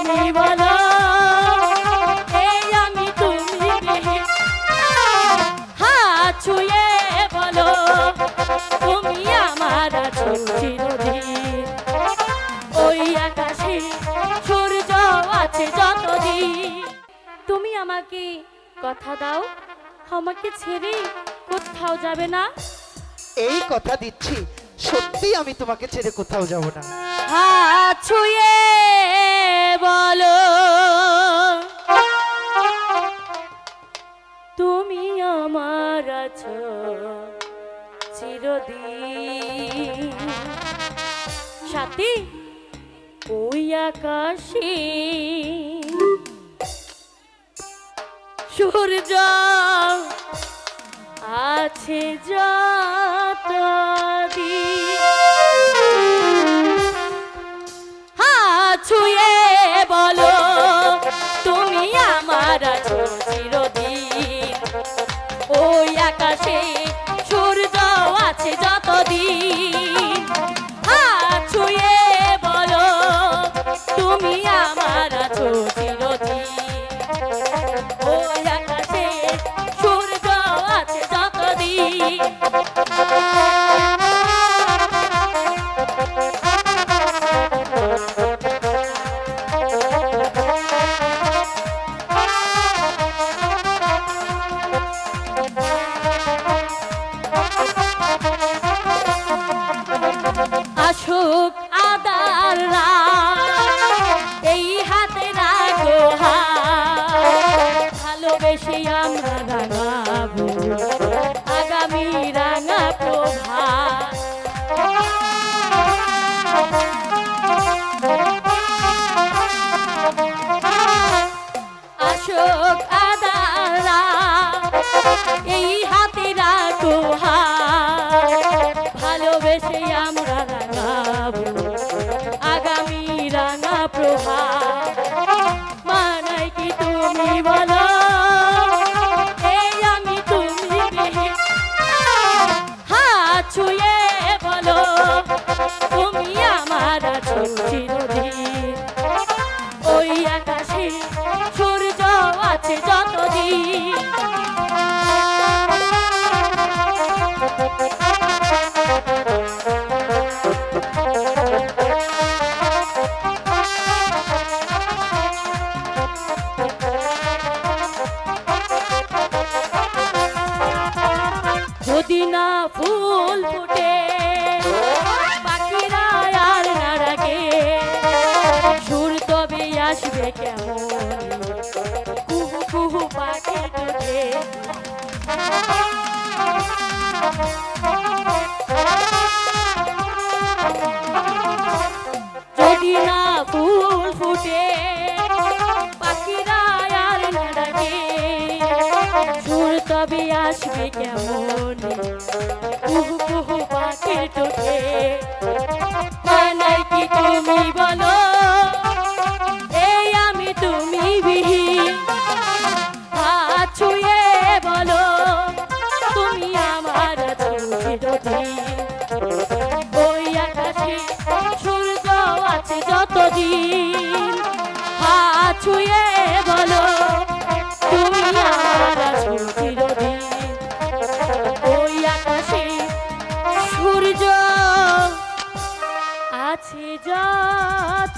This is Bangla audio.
তুমি বলো এই আমি তুমি বিহীন হাত ছুঁয়ে বলো তুমি আমার আছো চিরদিন ওই আকাশে সূর্য আছে যতদিন তুমি আমাকে কথা দাও আমাকে ছেড়ে কোথাও যাবে না এই কথা দিচ্ছি সত্যি আমি তোমাকে ছেড়ে কোথাও যাব না হাত ছুঁয়ে বলো তুমি আমার আছো চিরদিন সাথী ওই আকাশে সূর্য আছে যতদিন হাত ছুঁয়ে বলো তুমি আমার আছো চিরদিন ওই আকাশে সূর্য আছে যতদিন হাত ছুঁয়ে বলো তুমি আমার আছো চিরদিন ওই আকাশে সূর্য আছে যতদিন আসুক আদার এই হাতে রাখো ভালোবেসে আমরা রাঙাবো আগামী রাঙা প্রভাত আসুক আদার এই হাতে রাখো ভালোবেসে আমরা রাঙাবো আগামী রাঙা প্রভাত মানাই কি তুমি বলো এই আমি তুমি বিহীন হাত ছুঁয়ে বলো তুমি আমার আছো চিরদিন ওই আকাশে সূর্য আছে যতদিন যদি না ফুল ফুটে পাখিরা আর না ডাকে সুর তবে আসবে কেমন কুহু কুহু পাখি ডুবে যদি না ফুল ফুটে পাখিরা আর না ডাকে সুর তবে আসবে কেমন কুহু কুহু পাখির টোটে মানাই কি তুমি বলো এই আমি তুমি বিহীন হাত ছুঁয়ে বলো তুমি আমার আছো চিরদিন ওই আকাশে সূর্য আছে যতদিন হাত ছুঁয়ে বলো তুমি আমার আছো চিরদিন ওই আকাশে সূর্য আছে যতদিন